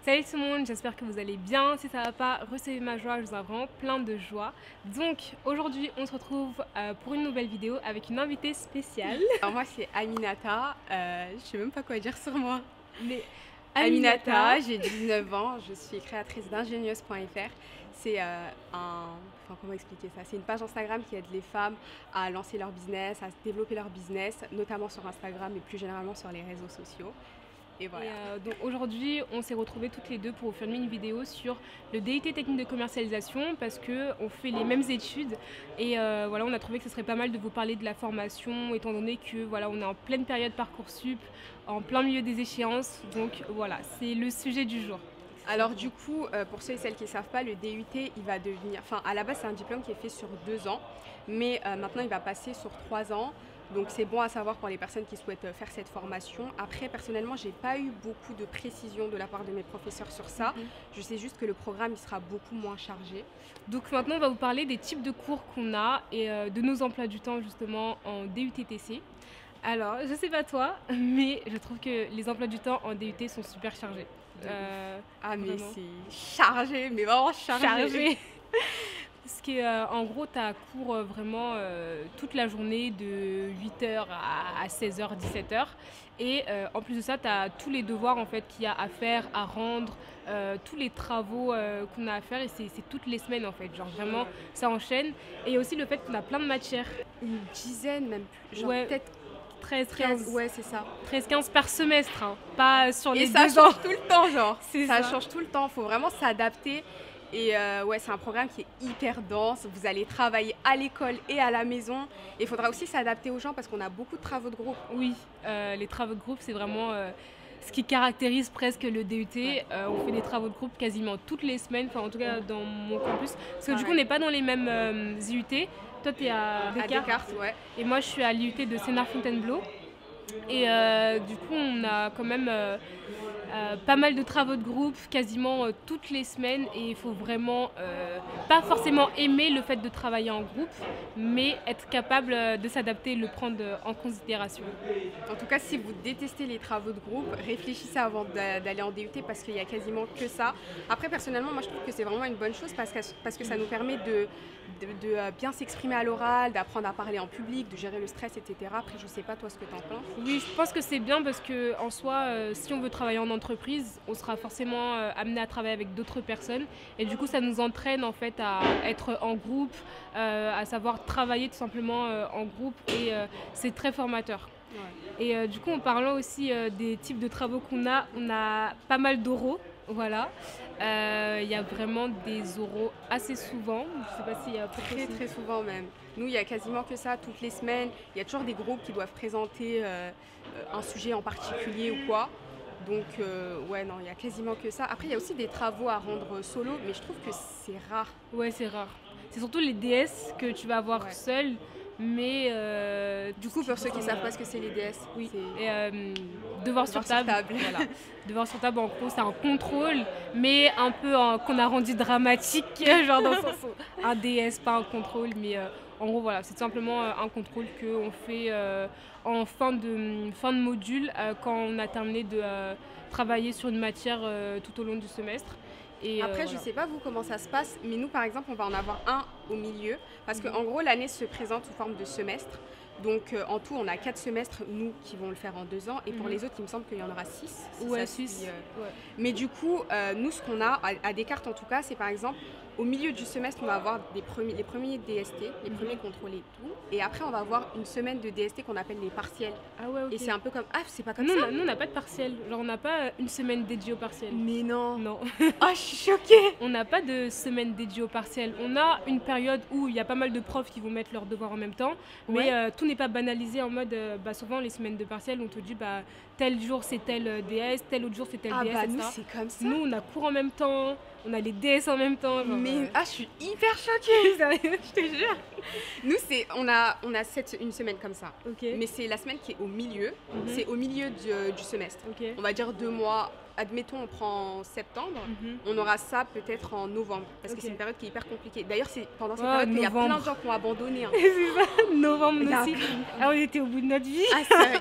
Salut tout le monde, j'espère que vous allez bien. Si ça va pas, recevez ma joie, je vous en vraiment plein de joie. Donc aujourd'hui, on se retrouve pour une nouvelle vidéo avec une invitée spéciale. Alors moi c'est Aminata, je sais même pas quoi dire sur moi. Mais Aminata, j'ai 19 ans, je suis créatrice d'ingénieuse.fr. C'est comment expliquer ça? C'est une page Instagram qui aide les femmes à lancer leur business, à développer leur business, notamment sur Instagram et plus généralement sur les réseaux sociaux. Et voilà. Donc aujourd'hui, on s'est retrouvés toutes les deux pour vous filmer une vidéo sur le DUT technique de commercialisation parce qu'on fait les mêmes études et voilà, on a trouvé que ce serait pas mal de vous parler de la formation étant donné que voilà, on est en pleine période Parcoursup, en plein milieu des échéances. Donc voilà, c'est le sujet du jour. Alors du coup, pour ceux et celles qui ne savent pas, le DUT, il va devenir, à la base c'est un diplôme qui est fait sur 2 ans, mais maintenant il va passer sur 3 ans. Donc c'est bon à savoir pour les personnes qui souhaitent faire cette formation. Après, personnellement, j'ai pas eu beaucoup de précisions de la part de mes professeurs sur ça. Je sais juste que le programme il sera beaucoup moins chargé. Donc maintenant, on va vous parler des types de cours qu'on a et de nos emplois du temps justement en DUT-TC. Alors, je sais pas toi, mais je trouve que les emplois du temps en DUT sont super chargés. Mais c'est chargé, mais vraiment chargé. Parce qu'en gros, tu as cours vraiment toute la journée de 8h à 16h, 17h. Et en plus de ça, tu as tous les devoirs en fait, qu'il y a à faire, à rendre, tous les travaux qu'on a à faire. Et c'est toutes les semaines en fait. Genre vraiment, ça enchaîne. Et aussi le fait qu'on a plein de matières. Une dizaine même plus. Genre peut-être 13, 15. Ouais, c'est ça. 13, 15 par semestre. Hein. Pas sur les 2 ans. Et ça change tout le temps, genre. Ça change tout le temps. Il faut vraiment s'adapter. Et ouais, c'est un programme qui est hyper dense. Vous allez travailler à l'école et à la maison. Et il faudra aussi s'adapter aux gens parce qu'on a beaucoup de travaux de groupe. Oui, les travaux de groupe, c'est vraiment ce qui caractérise presque le DUT. Ouais. On fait des travaux de groupe quasiment toutes les semaines, enfin en tout cas dans mon campus. Parce que du coup, on n'est pas dans les mêmes IUT. Toi, tu es à Descartes, ouais. Et moi, je suis à l'IUT de Sénart-Fontainebleau. Et du coup, on a quand même pas mal de travaux de groupe, quasiment toutes les semaines. Et il faut vraiment pas forcément aimer le fait de travailler en groupe, mais être capable de s'adapter et le prendre en considération. En tout cas, si vous détestez les travaux de groupe, réfléchissez avant d'aller en DUT parce qu'il y a quasiment que ça. Après, personnellement, moi, je trouve que c'est vraiment une bonne chose parce que ça nous permet de bien s'exprimer à l'oral, d'apprendre à parler en public, de gérer le stress, etc. Après, je sais pas toi ce que tu en penses. Oui, je pense que c'est bien parce que en soi, si on veut travailler en entreprise, on sera forcément amené à travailler avec d'autres personnes et du coup, ça nous entraîne en fait à être en groupe, à savoir travailler tout simplement en groupe et c'est très formateur. Ouais. Et du coup, en parlant aussi des types de travaux qu'on a, on a pas mal d'oraux. Voilà, il y a vraiment des oraux assez souvent. Je sais pas s'il y a très souvent même. Nous, il y a quasiment que ça toutes les semaines. Il y a toujours des groupes qui doivent présenter un sujet en particulier ou quoi. Donc ouais, non, il y a quasiment que ça. Après, il y a aussi des travaux à rendre solo, mais je trouve que c'est rare. Ouais, c'est rare. C'est surtout les DS que tu vas avoir seul. Mais du coup, pour ceux qui ne savent pas ce que c'est les DS, oui. Et devoir sur table. Voilà. Devoir sur table, en gros, c'est un contrôle, mais un peu qu'on a rendu dramatique, genre dans le sens où un DS, pas un contrôle, mais en gros, voilà, c'est tout simplement un contrôle qu'on fait en fin de module quand on a terminé de travailler sur une matière tout au long du semestre. Et après, je ne sais pas vous comment ça se passe, mais nous, par exemple, on va en avoir un au milieu, parce qu'en gros, l'année se présente sous forme de semestre. Donc, en tout, on a 4 semestres, nous, qui vont le faire en 2 ans. Et pour les autres, il me semble qu'il y en aura 6. Ouais, 6. Mais du coup, nous, ce qu'on a, à Descartes en tout cas, c'est par exemple, au milieu du semestre, on va avoir les premiers DST, les premiers contrôles et tout. Et après, on va avoir une semaine de DST qu'on appelle les partiels. Ah ouais, ok. Et c'est un peu comme... Ah, c'est pas comme ça? Nous, on n'a pas de partiel. Genre, on n'a pas une semaine dédiée au partiel. Mais non. Non. Oh, je suis choquée. On n'a pas de semaine dédiée au partiel. On a une période où il y a pas mal de profs qui vont mettre leurs devoirs en même temps. Mais tout n'est pas banalisé en mode... souvent, les semaines de partiel, on te dit... tel jour, c'est tel DS, tel autre jour, c'est tel DS, etc. Nous, c'est comme ça. Nous, on a cours en même temps. On a les DS en même temps. Genre, mais je suis hyper choquée. Je te jure. Nous, on a une semaine comme ça. Okay. Mais c'est la semaine qui est au milieu. C'est au milieu du semestre. Okay. On va dire 2 mois. Admettons, on prend en septembre. On aura ça peut-être en novembre. Parce que c'est une période qui est hyper compliquée. D'ailleurs, c'est pendant cette période qu'il y a plein de gens qui ont abandonné. Hein. C'est ça, novembre aussi. Ah, on était au bout de notre vie.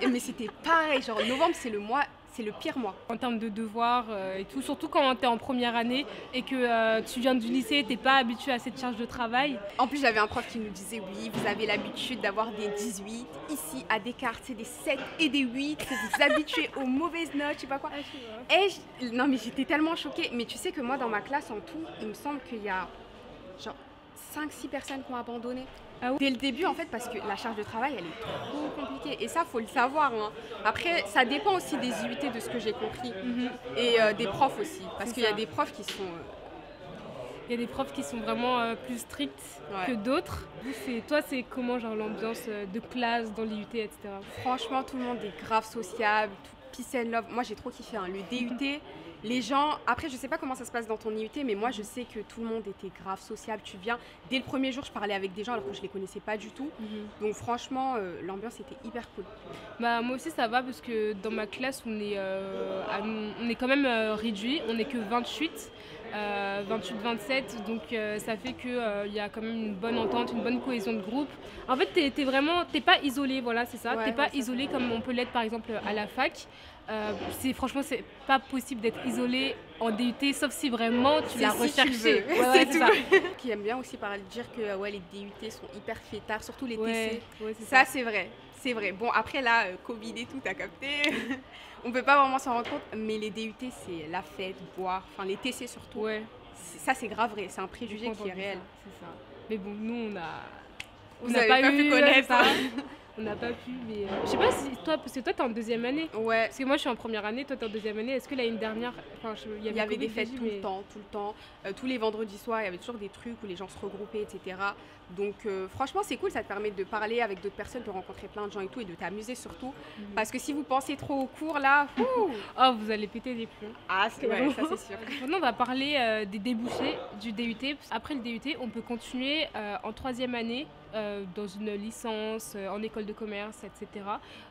Mais c'était pareil. Genre, novembre, c'est le mois... c'est le pire mois. En termes de devoirs et tout, surtout quand tu es en première année et que tu viens du lycée, tu n'es pas habitué à cette charge de travail. En plus, j'avais un prof qui nous disait oui, vous avez l'habitude d'avoir des 18. Ici, à Descartes, c'est des 7 et des 8. Vous vous habituez aux mauvaises notes, je sais pas quoi. Non, mais j'étais tellement choquée. Mais tu sais que moi, dans ma classe, en tout, il me semble qu'il y a genre 5-6 personnes qui ont abandonné. Ah oui. Dès le début, en fait, parce que la charge de travail, elle est trop compliquée. Et ça, faut le savoir. Hein. Après, ça dépend aussi des IUT, de ce que j'ai compris. Et des profs aussi. Parce qu'il y a des profs qui sont... Il y a des profs qui sont vraiment plus stricts que d'autres. Toi, c'est comment genre l'ambiance de classe dans l'IUT, etc. Franchement, tout le monde est grave sociable, tout peace and love. Moi, j'ai trop kiffé. Hein. Le DUT... Les gens, après je sais pas comment ça se passe dans ton IUT, mais moi je sais que tout le monde était grave sociable. Tu viens, dès le premier jour je parlais avec des gens alors que je les connaissais pas du tout. Donc franchement l'ambiance était hyper cool. Bah, moi aussi ça va parce que dans ma classe on est quand même réduit, on n'est que 28. 28-27, donc ça fait qu'il y a quand même une bonne entente, une bonne cohésion de groupe. En fait, t'es pas isolé, voilà, c'est ça. T'es pas isolé comme on peut l'être par exemple à la fac. Franchement, c'est pas possible d'être isolé en DUT, sauf si vraiment tu l'as recherché. C'est tout. Ça. Qui aime bien aussi dire que les DUT sont hyper fêtards, surtout les TC. Ça, c'est vrai. C'est vrai. Bon, après là, Covid et tout, t'as capté. On peut pas vraiment s'en rendre compte, mais les DUT, c'est la fête, boire, enfin les TC surtout. Ça, c'est grave vrai. C'est un préjugé qui est réel. C'est ça. Mais bon, nous, on n'a pas pu connaître ça. On n'a pas pu, mais je sais pas si toi, parce que toi t'es en deuxième année. Ouais. Parce que moi je suis en première année, toi t'es en deuxième année. Est-ce que l'année dernière, il y avait des fêtes tout le temps. Tous les vendredis soirs, il y avait toujours des trucs où les gens se regroupaient, etc. Donc franchement c'est cool, ça te permet de parler avec d'autres personnes, de rencontrer plein de gens et tout, et de t'amuser surtout. Parce que si vous pensez trop au cours là, vous allez péter des plombs. Ah ça c'est sûr. Maintenant on va parler des débouchés du DUT. Après le DUT, on peut continuer en troisième année. Dans une licence, en école de commerce, etc.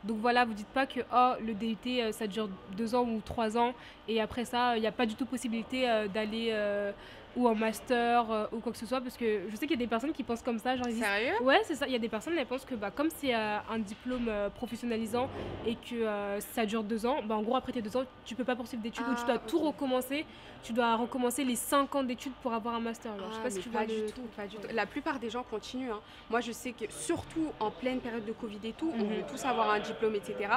Donc voilà, vous dites pas que le DUT ça dure 2 ans ou 3 ans et après ça, il n'y a pas du tout possibilité d'aller ou en master ou quoi que ce soit, parce que je sais qu'il y a des personnes qui pensent comme ça. Genre, Sérieux ? Ouais, c'est ça. Il y a des personnes qui pensent que comme c'est un diplôme professionnalisant et que ça dure 2 ans, en gros après tes 2 ans, tu peux pas poursuivre d'études ou tu dois tout recommencer. Tu dois recommencer les 5 ans d'études pour avoir un master. Alors, je sais pas si tu vois pas du tout. La plupart des gens continuent. Hein. Moi, je sais que surtout en pleine période de Covid et tout, on veut tous avoir un diplôme, etc.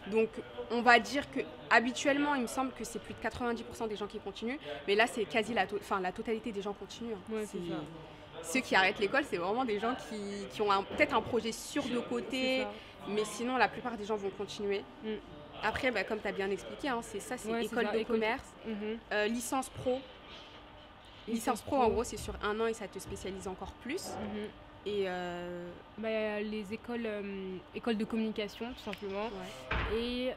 Donc, on va dire que habituellement, il me semble que c'est plus de 90% des gens qui continuent. Mais là, c'est quasi la totalité des gens continuent. Hein. Ouais, c'est ça. Ceux qui arrêtent l'école, c'est vraiment des gens qui ont peut-être un projet sûr de côté. Mais sinon, la plupart des gens vont continuer. Après, comme tu as bien expliqué, hein, c'est école de commerce, licence pro. Licence pro, en gros, c'est sur 1 an et ça te spécialise encore plus. Et les écoles de communication, tout simplement. Et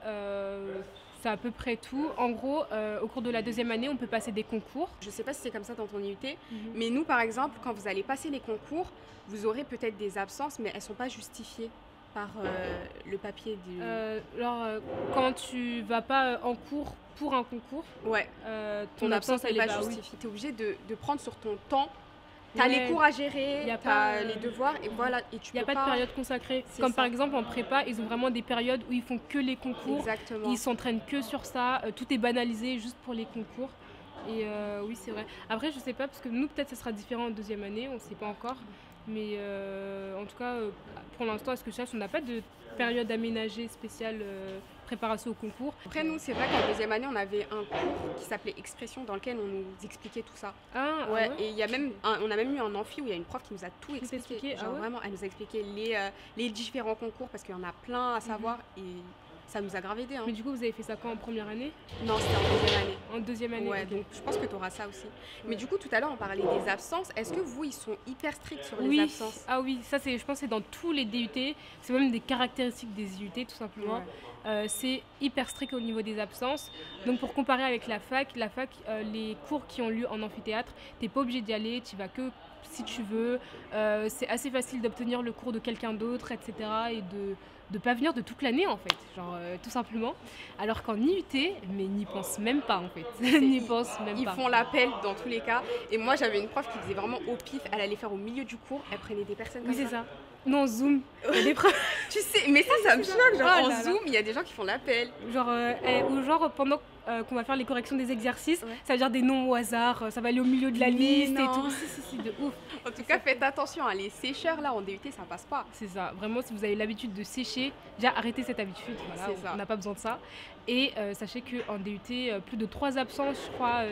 c'est à peu près tout. En gros, au cours de la 2e année, on peut passer des concours. Je ne sais pas si c'est comme ça dans ton IUT, mais nous, par exemple, quand vous allez passer les concours, vous aurez peut-être des absences, mais elles ne sont pas justifiées par le papier du... quand tu vas pas en cours pour un concours, ton absence elle n'est pas justifiée. Tu es obligé de prendre sur ton temps. Tu as les cours à gérer, tu as les devoirs, et voilà. Il n'y a pas de période consacrée. Comme par exemple en prépa, ils ont vraiment des périodes où ils font que les concours. Exactement. Ils s'entraînent que sur ça. Tout est banalisé juste pour les concours. Et oui, c'est vrai. Après, je sais pas, parce que nous, peut-être, ça sera différent en 2e année, on ne sait pas encore. Mais en tout cas, pour l'instant, à ce que je sache, on n'a pas de période aménagée spéciale préparation au concours. Après, nous, c'est vrai qu'en 2e année, on avait un cours qui s'appelait Expression dans lequel on nous expliquait tout ça. Et on a même eu un amphi où il y a une prof qui nous a tout expliqué. Vraiment, elle nous a expliqué les différents concours parce qu'il y en a plein à savoir et ça nous a grave aidé. Hein. Mais du coup, vous avez fait ça quand, en première année ? Non, c'était en 2e année. En 2e année. Ouais, donc je pense que tu auras ça aussi. Mais du coup, tout à l'heure, on parlait des absences. Est-ce que vous, ils sont hyper stricts sur les absences ? Ah oui, ça, je pense que c'est dans tous les DUT. C'est même des caractéristiques des IUT, tout simplement. C'est hyper strict au niveau des absences. Donc, pour comparer avec la fac, les cours qui ont lieu en amphithéâtre, tu n'es pas obligé d'y aller, tu vas que si tu veux. C'est assez facile d'obtenir le cours de quelqu'un d'autre, etc. Et de pas venir de toute l'année en fait, tout simplement. Alors qu'en IUT, mais n'y pense même pas en fait. N'y pense même pas. Ils font l'appel dans tous les cas. Et moi j'avais une prof qui faisait vraiment au pif, elle allait faire au milieu du cours, elle prenait des personnes comme ça. Oui, c'est ça. Non, Zoom. Il y a des Tu sais, mais ça me choque. Genre, Oh en là là. Zoom, il y a des gens qui font l'appel. Genre, ou genre pendant qu'on va faire les corrections des exercices, Ouais. ça veut dire des noms au hasard, ça va aller au milieu de la Mais liste et non. tout. Si, de ouf. En tout cas, faites attention, hein, les sécheurs là en DUT, ça passe pas. C'est ça. Vraiment, si vous avez l'habitude de sécher, déjà arrêtez cette habitude. Voilà, C'est ça. on n'a pas besoin de ça. Et sachez qu'en DUT, plus de 3 absences, je crois,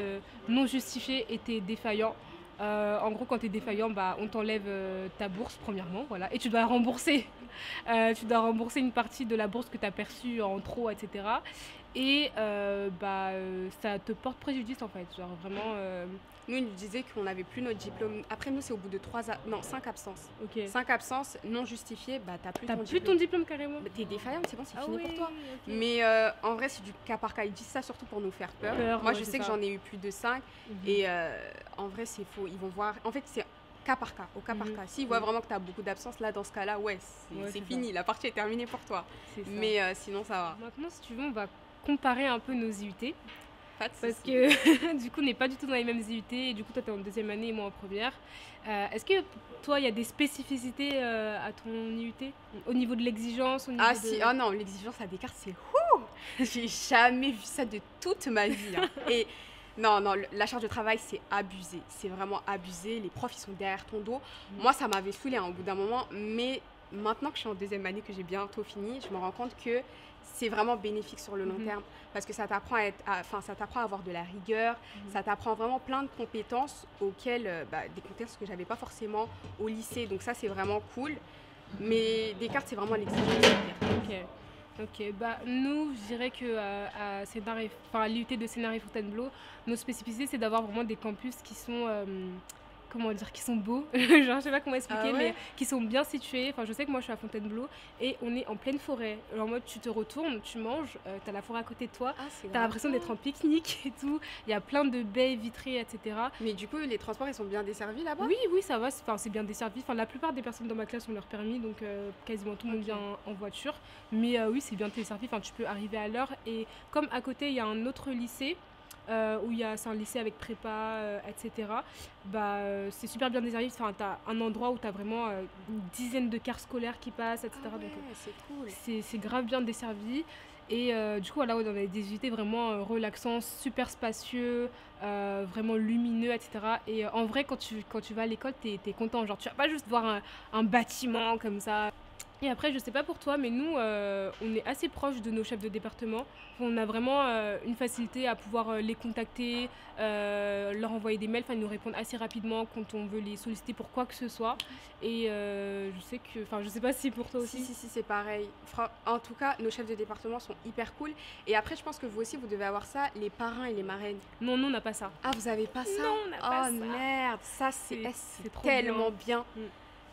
non justifiées étaient défaillants. En gros, quand tu es défaillant, bah, on t'enlève ta bourse, premièrement, voilà, et tu dois rembourser. Tu dois rembourser une partie de la bourse que tu as perçue en trop, etc. Et ça te porte préjudice, en fait. Genre, vraiment, Nous, ils nous disaient qu'on n'avait plus notre diplôme. Après, nous, c'est au bout de 5 absences. ok. 5 absences non justifiées, bah t'as plus T'as ton plus diplôme. ton diplôme, carrément. Bah, t'es défaillante, c'est bon, c'est Ah fini ouais, pour toi. ok. Mais en vrai, c'est du cas par cas. Ils disent ça surtout pour nous faire peur. Moi, Ouais, je c'est sais que ça. j'en ai eu plus de 5. Mhm. Et en vrai, c'est faux. Ils vont voir. En fait, c'est cas par cas, au cas par Mhm. cas. S'ils voient vraiment que tu as beaucoup d'absence, là, dans ce cas-là, ouais, Ouais, c'est c'est fini. La partie est terminée pour toi. C'est ça. Mais sinon, ça va. Maintenant, si tu veux, on va comparer un peu nos IUT. Pas de Parce soucis. que du coup, on n'est pas du tout dans les mêmes IUT. Et du coup, toi, tu es en deuxième année et moi en première. Est-ce que toi, il y a des spécificités à ton IUT au niveau de l'exigence au niveau Ah de... si, ah non, l'exigence à Descartes, c'est ouh. J'ai jamais vu ça de toute ma vie. Hein. Et non, la charge de travail, c'est abusé. C'est vraiment abusé. Les profs, ils sont derrière ton dos. Moi, ça m'avait saoulé au bout d'un moment. Mais maintenant que je suis en deuxième année, que j'ai bientôt fini, je me rends compte que c'est vraiment bénéfique sur le long terme. Parce que ça t'apprend ça t'apprend à avoir de la rigueur. Ça t'apprend vraiment plein de compétences auxquelles, des compétences que j'avais pas forcément au lycée. Donc ça, c'est vraiment cool. Mais Descartes, c'est vraiment l'exigence. Ok, bah nous, je dirais que à l'IUT de Sénart et Fontainebleau, nos spécificités, c'est d'avoir vraiment des campus qui sont, comment dire, qui sont beaux. Genre, je sais pas comment expliquer, Ah ouais. mais qui sont bien situés. Enfin, je sais que moi, je suis à Fontainebleau et on est en pleine forêt. En mode, tu te retournes, tu manges, t'as la forêt à côté de toi. Ah, c'est T'as l'impression d'être en pique-nique et tout. Il y a plein de baies vitrées, etc. Mais du coup, les transports, ils sont bien desservis là-bas? Oui, ça va, c'est bien desservi. Enfin, la plupart des personnes dans ma classe ont leur permis, donc quasiment tout le monde vient en voiture. Mais oui, c'est bien desservi, enfin, tu peux arriver à l'heure. Et comme à côté, il y a un autre lycée, c'est un lycée avec prépa, etc. C'est super bien desservi. Enfin, tu as un endroit où tu as vraiment une dizaine de cars scolaires qui passent, etc. Ah ouais, Donc c'est cool. c'est grave bien desservi. Et du coup, voilà, on avait des unités vraiment relaxants, super spacieux, vraiment lumineux, etc. Et en vrai, quand tu vas à l'école, t'es content. Genre, tu vas pas juste voir un bâtiment comme ça. Et après, je sais pas pour toi, mais nous, on est assez proche de nos chefs de département. On a vraiment une facilité à pouvoir les contacter, leur envoyer des mails. Enfin, ils nous répondent assez rapidement quand on veut les solliciter pour quoi que ce soit. Et je sais pas si pour toi aussi. Si, c'est pareil. En tout cas, nos chefs de département sont hyper cool. Et après, je pense que vous aussi, vous devez avoir ça, les parrains et les marraines. Non, nous, on n'a pas ça. Ah, vous avez pas ça? Non, on n'a pas ça. Oh merde, ça c'est trop tellement bien. Mm.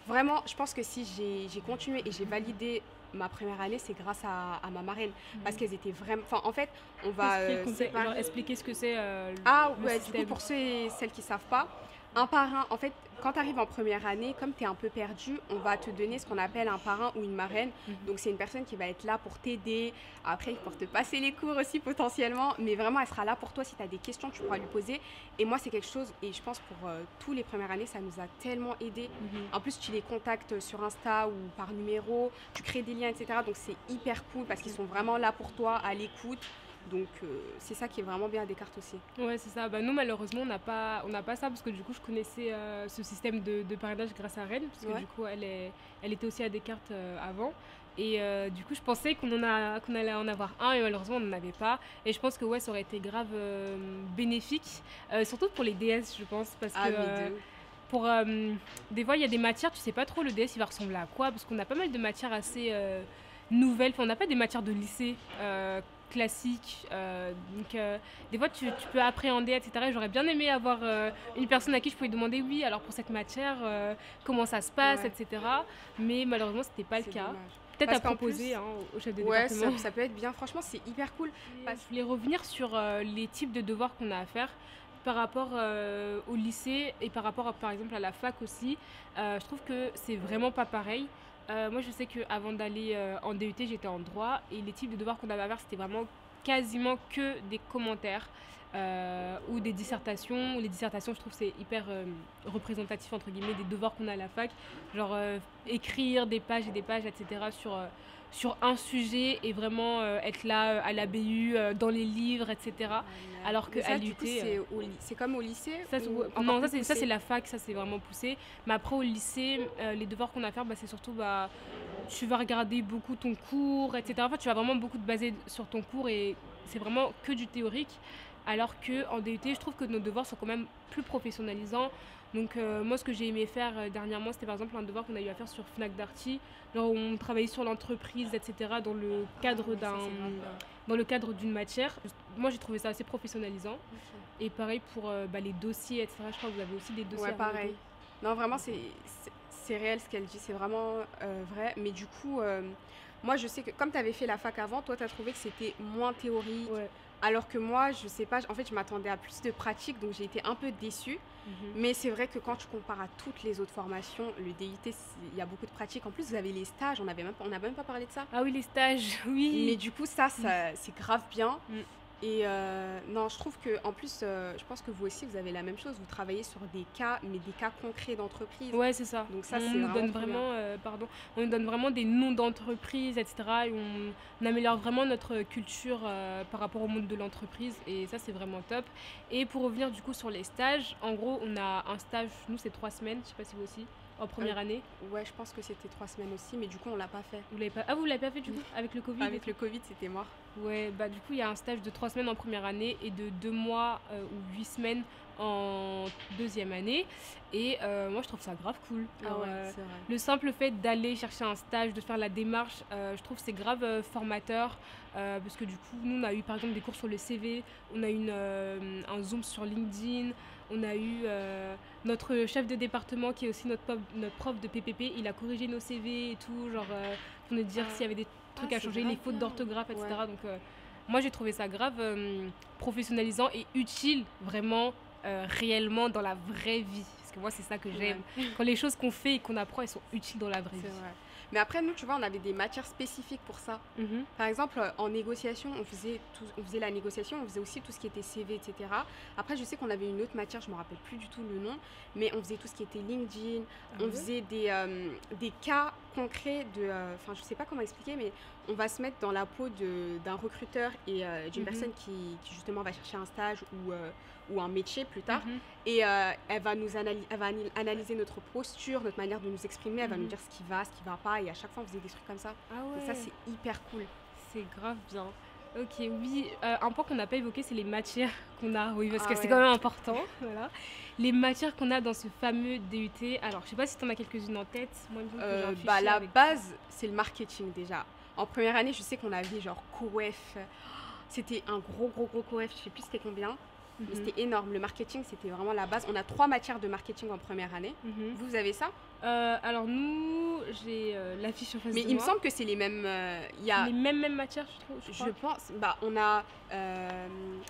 Vraiment, je pense que si j'ai continué et j'ai validé ma première année, c'est grâce à ma marraine. Parce qu'elles étaient vraiment... Enfin, en fait, on va séparer... expliquer ce que c'est Du système. coup, pour ceux et celles qui ne savent pas, un parrain, en fait, quand tu arrives en première année, comme tu es un peu perdu, on va te donner ce qu'on appelle un parrain ou une marraine. Donc, c'est une personne qui va être là pour t'aider, après pour te passer les cours aussi potentiellement, mais vraiment, elle sera là pour toi. Si tu as des questions, tu pourras lui poser. Et moi, c'est quelque chose, et je pense pour tous les premières années, ça nous a tellement aidé. En plus, tu les contactes sur Insta ou par numéro, tu crées des liens, etc. Donc, c'est hyper cool parce qu'ils sont vraiment là pour toi, à l'écoute. Donc c'est ça qui est vraiment bien à Descartes aussi. Ouais, c'est ça. Nous, malheureusement, on n'a pas ça parce que du coup, je connaissais ce système de parrainage grâce à Rennes, parce que du coup, elle était aussi à Descartes avant. Et du coup, je pensais qu'on allait en avoir un, et malheureusement, on n'en avait pas. Et je pense que ça aurait été grave bénéfique, surtout pour les DS, je pense, parce que des fois, il y a des matières, tu sais pas trop le DS, il va ressembler à quoi, parce qu'on a pas mal de matières assez nouvelles. Enfin, on n'a pas des matières de lycée classique, donc des fois tu peux appréhender, etc. J'aurais bien aimé avoir une personne à qui je pouvais demander oui, alors pour cette matière, comment ça se passe, etc. Mais malheureusement c'était pas le cas. Dommage. Peut-être à proposer au chef de département. Ça peut être bien, franchement c'est hyper cool. Je voulais revenir sur les types de devoirs qu'on a à faire par rapport au lycée et par rapport par exemple à la fac aussi. Je trouve que c'est vraiment pas pareil. Moi, je sais qu'avant d'aller en DUT, j'étais en droit et les types de devoirs qu'on avait à faire, c'était vraiment quasiment que des commentaires ou des dissertations. Les dissertations, je trouve, c'est hyper représentatif, entre guillemets, des devoirs qu'on a à la fac. Genre écrire des pages et des pages, etc. sur un sujet et vraiment être là à la BU, dans les livres, etc. Alors Mais qu'à ça, du coup, l'UT... c'est comme au lycée Ça, ou non, encore ça plus c'est poussé? la fac, ça c'est vraiment poussé. Mais après au lycée, les devoirs qu'on a à faire, c'est surtout tu vas regarder beaucoup ton cours, etc. Enfin, tu vas vraiment beaucoup te baser sur ton cours et c'est vraiment que du théorique. Alors qu'en DUT, je trouve que nos devoirs sont quand même plus professionnalisants. Donc moi, ce que j'ai aimé faire dernièrement, c'était par exemple un devoir qu'on a eu à faire sur Fnac Darty. Genre, on travaillait sur l'entreprise, etc. dans le cadre Oui, ça, c'est grave bien. dans le cadre d'une matière. Moi, j'ai trouvé ça assez professionnalisant. Et pareil pour les dossiers, etc. Je crois que vous avez aussi des dossiers. Ouais, à pareil. relever. Non, vraiment, c'est réel ce qu'elle dit, c'est vraiment vrai. Mais du coup, moi, je sais que comme tu avais fait la fac avant, toi, tu as trouvé que c'était moins théorique. Ouais. Alors que moi, je sais pas, en fait, je m'attendais à plus de pratique, donc j'ai été un peu déçue. Mhm. Mais c'est vrai que quand tu compares à toutes les autres formations, le DUT, il y a beaucoup de pratique. En plus, vous avez les stages, on n'a même pas parlé de ça. Ah oui, les stages, oui. Mais du coup, ça c'est grave bien. Mm. Et non, je trouve que en plus, je pense que vous aussi, vous avez la même chose. Vous travaillez sur des cas, mais des cas concrets d'entreprise. Ouais, c'est ça. Donc ça, On c'est nous vraiment donne trop bien. vraiment, on nous donne vraiment des noms d'entreprises, etc. Et on améliore vraiment notre culture par rapport au monde de l'entreprise. Et ça, c'est vraiment top. Et pour revenir du coup sur les stages, en gros, on a un stage, nous, c'est 3 semaines, je sais pas si vous aussi, en première année. Ouais, je pense que c'était 3 semaines aussi, mais du coup, on l'a pas fait. Vous l'avez pas... Ah, vous l'avez pas fait du coup, avec le Covid et Avec tout. le Covid, c'était mort. Ouais, du coup, il y a un stage de 3 semaines en première année et de 2 mois ou 8 semaines en deuxième année. Et moi, je trouve ça grave cool. Ah ouais, Euh, c'est vrai. le simple fait d'aller chercher un stage, de faire la démarche, je trouve que c'est grave formateur. Parce que du coup, nous, on a eu par exemple des cours sur le CV, on a eu un Zoom sur LinkedIn, on a eu notre chef de département qui est aussi notre prof de PPP, il a corrigé nos CV et tout, genre pour nous dire s'il y avait des trucs à c'est changer, grave les fautes bien. d'orthographe, etc. Ouais. Donc moi j'ai trouvé ça grave professionnalisant et utile vraiment réellement dans la vraie vie. Parce que moi c'est ça que j'aime. Quand les choses qu'on fait et qu'on apprend, elles sont utiles dans la vraie C'est vie. vrai. Mais après, nous, tu vois, on avait des matières spécifiques pour ça. Mhm. Par exemple, en négociation, on faisait la négociation, on faisait aussi tout ce qui était CV, etc. Après, je sais qu'on avait une autre matière, je ne me rappelle plus du tout le nom, mais on faisait tout ce qui était LinkedIn, on faisait des cas concrets de... Enfin, je ne sais pas comment expliquer, mais on va se mettre dans la peau d'un recruteur et d'une personne qui justement va chercher un stage ou un métier plus tard. Mhm. Et elle va analyser notre posture, notre manière de nous exprimer, elle va nous dire ce qui va pas, et à chaque fois on faisait des trucs comme ça. Ah ouais. Et ça, c'est hyper cool. C'est grave bien. Ok, oui. Un point qu'on n'a pas évoqué, c'est les matières qu'on a. Oui, parce Ah que c'est ouais. quand même important. Voilà. Les matières qu'on a dans ce fameux DUT. Alors, je sais pas si tu en as quelques-unes en tête. Moi, il me semble que j'ai un fichier La avec- base, c'est le marketing déjà. En première année, je sais qu'on avait genre COEF. C'était un gros COEF, je sais plus c'était combien. Mais Mhm. c'était énorme. Le marketing, c'était vraiment la base. On a 3 matières de marketing en première année. Mhm. Vous avez ça? Alors, nous, j'ai la fiche en face Mais de il me moi. semble que c'est les mêmes. Il y a, Les mêmes matières, je trouve. Je je crois. pense, on a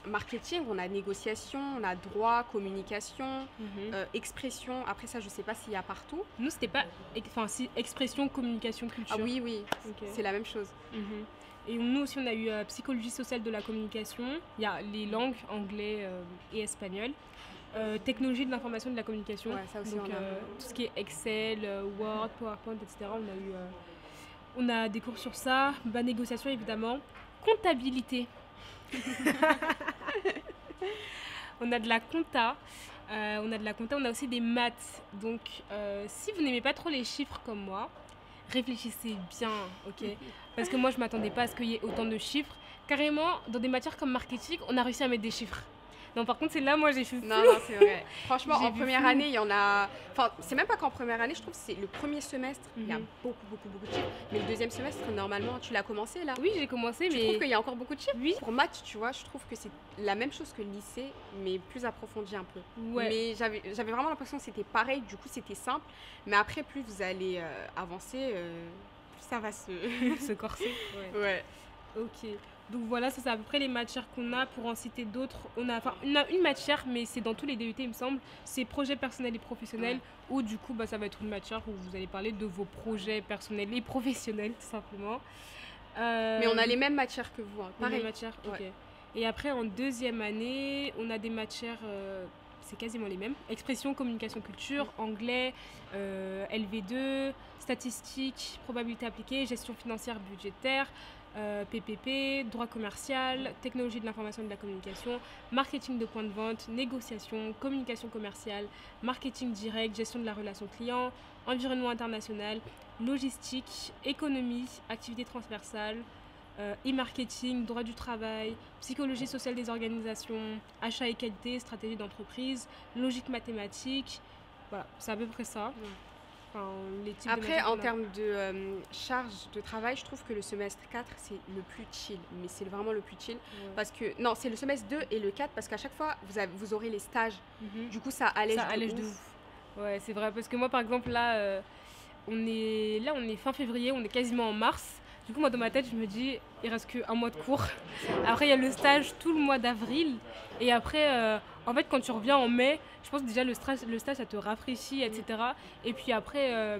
marketing, on a négociation, on a droit, communication, Mhm. expression. Après ça, je sais pas s'il y a partout. Nous, c'était pas. Enfin, si, expression, communication, culture. Ah oui, Ok. c'est la même chose. Mhm. Et nous aussi, on a eu psychologie sociale de la communication. Il y a les langues, anglais et espagnol. Technologie de l'information et de la communication. Ouais, ça aussi, Donc, on a. tout ce qui est Excel, Word, PowerPoint, etc. On a des cours sur ça. Négociation, évidemment. Comptabilité. On a de la compta. On a aussi des maths. Donc, si vous n'aimez pas trop les chiffres comme moi, réfléchissez bien, ok? Parce que moi, je m'attendais pas à ce qu'il y ait autant de chiffres. Carrément, dans des matières comme marketing, on a réussi à mettre des chiffres. Non, par contre, c'est là, moi, j'ai fait Non, non, c'est vrai. Franchement, J'ai en vu première flou. année, il y en a. Enfin, c'est même pas qu'en première année, je trouve que c'est le premier semestre, il y a Mhm. beaucoup de chiffres. Mais le deuxième semestre, normalement, tu l'as commencé là. Oui, j'ai commencé, Tu mais... trouves qu'il y a encore beaucoup de chiffres? Oui. Pour maths, tu vois, je trouve que c'est la même chose que le lycée, mais plus approfondi un peu. Ouais. Mais j'avais vraiment l'impression que c'était pareil, du coup, c'était simple. Mais après, plus vous allez avancer, plus ça va se. Ce corset. Ouais. Ouais. Ok. Donc voilà, ça c'est à peu près les matières qu'on a. Pour en citer d'autres, on a une matière, mais c'est dans tous les DUT, il me semble. C'est projets personnels et professionnels, où du coup, ça va être une matière où vous allez parler de vos projets personnels et professionnels, tout simplement. Mais on a les mêmes matières que vous, hein. les mêmes Pareil. matières, ok. Ouais. Et après, en deuxième année, on a des matières, c'est quasiment les mêmes. Expression, communication, culture, anglais, LV2, statistiques, probabilité appliquée, gestion financière budgétaire, PPP, droit commercial, technologie de l'information et de la communication, marketing de point de vente, négociation, communication commerciale, marketing direct, gestion de la relation client, environnement international, logistique, économie, activité transversale, e-marketing, droit du travail, psychologie sociale des organisations, achat et qualité, stratégie d'entreprise, logique mathématique. Voilà, c'est à peu près ça. Enfin, les types de Après, matières en qu'on a. termes de charge de travail, je trouve que le semestre 4, c'est le plus chill. Mais c'est vraiment le plus chill. Ouais. Parce que, non, c'est le semestre 2 et le 4, parce qu'à chaque fois, vous aurez les stages. Mhm. Du coup, ça allège Ça allège de ouf. Ouais, c'est vrai. Parce que moi, par exemple, là, on est fin février, on est quasiment en mars. Du coup, moi, dans ma tête, je me dis, il reste qu'un mois de cours. Après, il y a le stage tout le mois d'avril. Et après, en fait, quand tu reviens en mai, je pense déjà le stage, ça te rafraîchit, etc. Et puis après,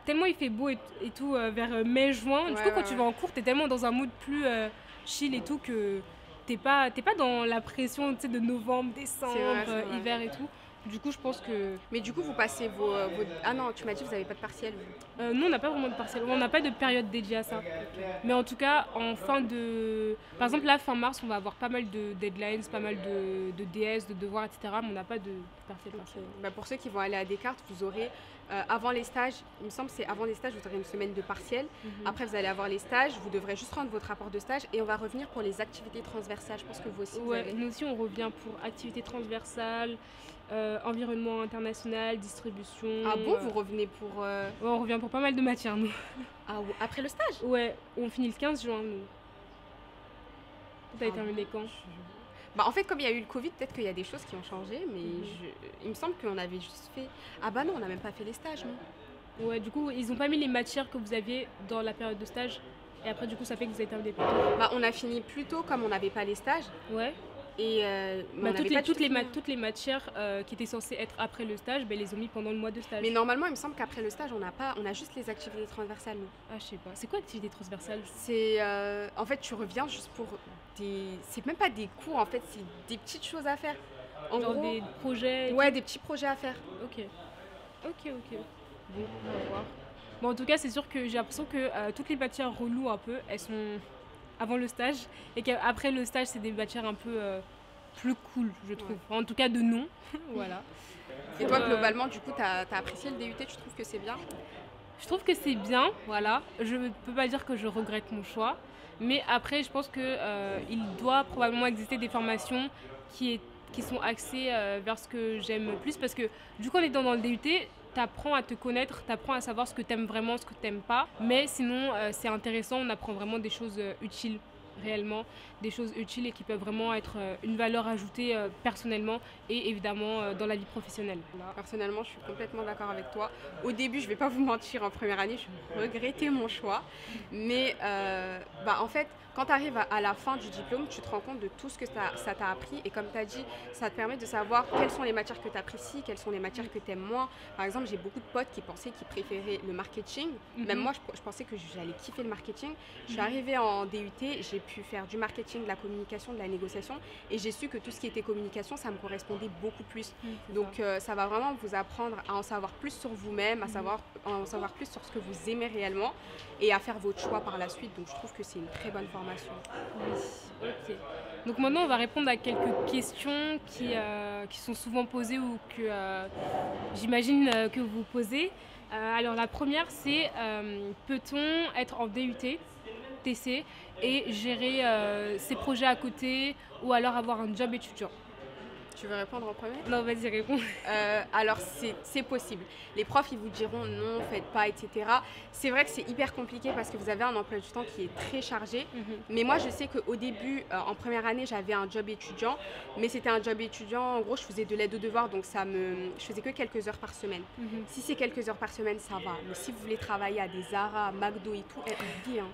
tellement il fait beau et tout vers mai-juin. Du coup, quand tu vas en cours, t'es tellement dans un mood plus chill et tout que t'es pas dans la pression, tu sais, de novembre, décembre, c'est vrai. hiver et tout. Du coup, je pense que Mais du coup, vous passez Ah non, tu m'as dit que vous n'avez pas de partiel. vous. nous, on n'a pas vraiment de partiel. On n'a pas de période dédiée à ça. Mais en tout cas, en fin de... Par exemple, là, fin mars, on va avoir pas mal de deadlines, pas mal de DS, de devoirs, etc. Mais on n'a pas de partiel. Bah, pour ceux qui vont aller à Descartes, vous aurez, avant les stages, il me semble que c'est avant les stages, vous aurez une semaine de partiel. Après, vous allez avoir les stages, vous devrez juste rendre votre rapport de stage et on va revenir pour les activités transversales. Je pense que vous aussi, vous Ouais, avez... nous aussi, on revient pour activités transversales, environnement international, distribution. Ah bon, vous revenez pour... Ouais, on revient pour pas mal de matières, nous. Ah, après le stage? Ouais, on finit le 15 juin, nous. T'avais Ah terminé quand? Bah, en fait, comme il y a eu le Covid, peut-être qu'il y a des choses qui ont changé, mais il me semble qu'on avait juste fait... Ah bah non, on n'a même pas fait les stages, non? Ouais, du coup, ils ont pas mis les matières que vous aviez dans la période de stage. Et après, du coup, ça fait que vous avez terminé plus tôt. Bah, on a fini plus tôt comme on n'avait pas les stages. Ouais. Et Bah, on n'avait pas du tout fini. toutes les matières qui étaient censées être après le stage, bah, ils les ont mis pendant le mois de stage. Mais normalement, il me semble qu'après le stage, on a juste les activités transversales, nous. Ah, je sais pas. C'est quoi activité transversale? C'est en fait, tu reviens juste pour des... C'est même pas des cours, en fait, c'est des petites choses à faire. En Genre gros, des projets? ouais, des petits projets à faire. Ok. Ok. Bon, on va voir. Bon, en tout cas, c'est sûr que j'ai l'impression que toutes les matières reloues un peu, elles sont avant le stage. Et qu'après le stage, c'est des matières un peu plus cool, je trouve. En tout cas, de nom. Voilà. Et toi, globalement, du coup, t'as apprécié le DUT, tu trouves que c'est bien? Je trouve que c'est bien, voilà. Je ne peux pas dire que je regrette mon choix. Mais après, je pense qu'il doit probablement exister des formations qui sont axées vers ce que j'aime plus. Parce que du coup, en étant dans le DUT, tu apprends à te connaître, tu apprends à savoir ce que tu aimes vraiment, ce que tu n'aimes pas. Mais sinon, c'est intéressant, on apprend vraiment des choses utiles, réellement. Des choses utiles et qui peuvent vraiment être une valeur ajoutée personnellement et évidemment dans la vie professionnelle. Voilà. Personnellement, je suis complètement d'accord avec toi. Au début, je vais pas vous mentir, en première année, je regrettais mon choix. Mais en fait, quand tu arrives à la fin du diplôme, tu te rends compte de tout ce que ça t'a appris. Et comme tu as dit, ça te permet de savoir quelles sont les matières que tu apprécies, quelles sont les matières que tu aimes moins. Par exemple, j'ai beaucoup de potes qui pensaient qu'ils préféraient le marketing. Même moi, je pensais que j'allais kiffer le marketing. Je suis arrivée en DUT, j'ai pu faire du marketing, de la communication, de la négociation. Et j'ai su que tout ce qui était communication, ça me correspondait beaucoup plus. Donc, ça va vraiment vous apprendre à en savoir plus sur vous-même, à en savoir plus sur ce que vous aimez réellement et à faire votre choix par la suite. Donc, je trouve que c'est une très bonne formation. Oui, ok. Donc maintenant, on va répondre à quelques questions qui sont souvent posées ou que j'imagine que vous posez. Alors la première, c'est peut-on être en DUT, TC et gérer ses projets à côté ou alors avoir un job étudiant? Tu veux répondre en premier? Non, vas-y, réponds. Alors, c'est possible. Les profs, ils vous diront non, faites pas, etc. C'est vrai que c'est hyper compliqué parce que vous avez un emploi du temps qui est très chargé. Mais moi, je sais qu'au début, en première année, j'avais un job étudiant. Mais c'était un job étudiant, en gros, je faisais de l'aide aux devoirs, donc je faisais que quelques heures par semaine. Si c'est quelques heures par semaine, ça va. Mais si vous voulez travailler à des Zara, McDo et tout, oublie, hein.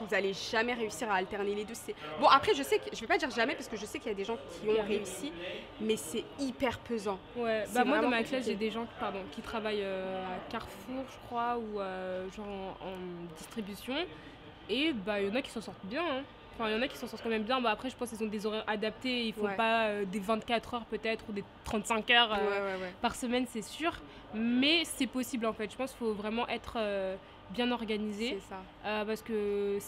Vous n'allez jamais réussir à alterner les deux. Bon, après, je vais pas dire jamais parce que je sais qu'il y a des gens qui ont réussi. Mais c'est hyper pesant. Ouais, moi dans ma classe j'ai des gens qui travaillent à Carrefour je crois ou genre en distribution Et bah, il y en a qui s'en sortent bien, hein. Enfin, il y en a qui s'en sortent quand même bien. Bah, après, je pense qu'ils ont des horaires adaptés. Il ne faut Ouais. pas des 24 heures peut-être ou des 35 heures Ouais. par semaine, c'est sûr. Mais c'est possible en fait. Je pense qu'il faut vraiment être bien organisé. C'est ça. Parce que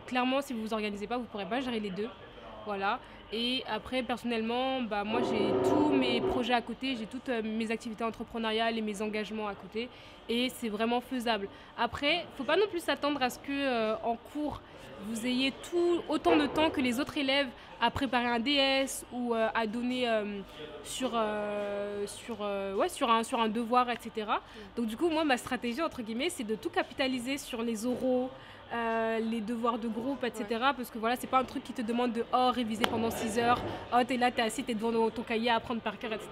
clairement, si vous ne vous organisez pas, vous ne pourrez pas gérer les deux. Voilà. Et après, personnellement, bah, moi, j'ai tous mes projets à côté, j'ai toutes mes activités entrepreneuriales et mes engagements à côté. Et c'est vraiment faisable. Après, il ne faut pas non plus s'attendre à ce que en cours, vous ayez autant de temps que les autres élèves à préparer un DS ou à donner sur un devoir, etc. Donc du coup, moi, ma stratégie, entre guillemets, c'est de tout capitaliser sur les oraux, les devoirs de groupe, etc. Ouais. Parce que voilà, c'est pas un truc qui te demande de réviser pendant 6 heures, t'es là, t'es assis, t'es devant ton cahier à apprendre par cœur, etc.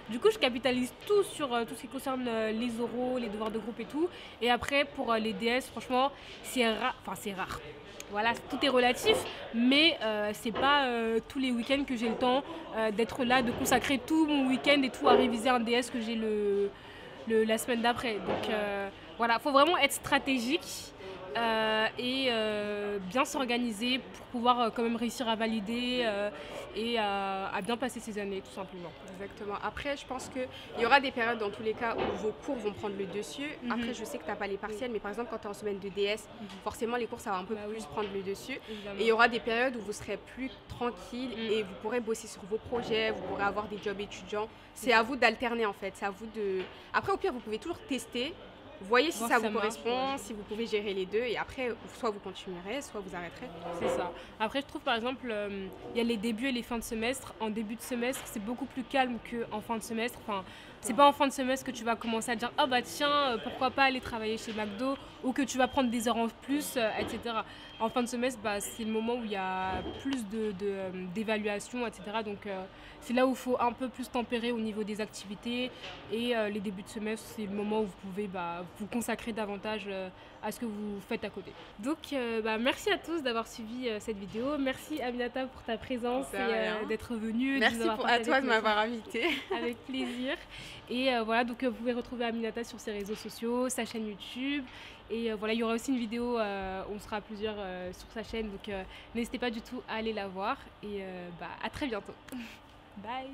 Du coup, je capitalise tout sur tout ce qui concerne les oraux, les devoirs de groupe et tout. Et après, pour les DS, franchement, c'est rare. Enfin, c'est rare. Voilà, tout est relatif, mais c'est pas tous les week-ends que j'ai le temps d'être là, de consacrer tout mon week-end et tout à réviser un DS que j'ai la semaine d'après. Donc voilà, il faut vraiment être stratégique et bien s'organiser pour pouvoir quand même réussir à valider et à bien passer ces années, tout simplement. Exactement. Après, je pense qu'il y aura des périodes dans tous les cas où vos cours vont prendre le dessus. Après, je sais que tu n'as pas les partiels, mais par exemple, quand tu es en semaine de DS, forcément, les cours, ça va un peu plus prendre le dessus. Évidemment. Et il y aura des périodes où vous serez plus tranquille et vous pourrez bosser sur vos projets, vous pourrez avoir des jobs étudiants. C'est à vous d'alterner, en fait. C'est à vous de... Après, au pire, vous pouvez toujours tester. Voyez si ça vous correspond, si vous pouvez gérer les deux. Et après, soit vous continuerez, soit vous arrêterez. C'est ça. Après, je trouve par exemple, il y a les débuts et les fins de semestre. En début de semestre, c'est beaucoup plus calme qu'en fin de semestre. Enfin, c'est pas en fin de semestre que tu vas commencer à dire « Ah bah tiens, pourquoi pas aller travailler chez McDo » ou que tu vas prendre des heures en plus, etc. En fin de semestre, bah, c'est le moment où il y a plus d'évaluation, etc. Donc, c'est là où il faut un peu plus tempérer au niveau des activités. Et les débuts de semestre, c'est le moment où vous pouvez vous consacrer davantage à ce que vous faites à côté. Donc, merci à tous d'avoir suivi cette vidéo. Merci Aminata pour ta présence et d'être venue. Merci à toi de m'avoir invitée. Avec plaisir. Et voilà, donc vous pouvez retrouver Aminata sur ses réseaux sociaux, sa chaîne YouTube. Et voilà, il y aura aussi une vidéo où on sera plusieurs sur sa chaîne. Donc n'hésitez pas du tout à aller la voir. Et à très bientôt. Bye.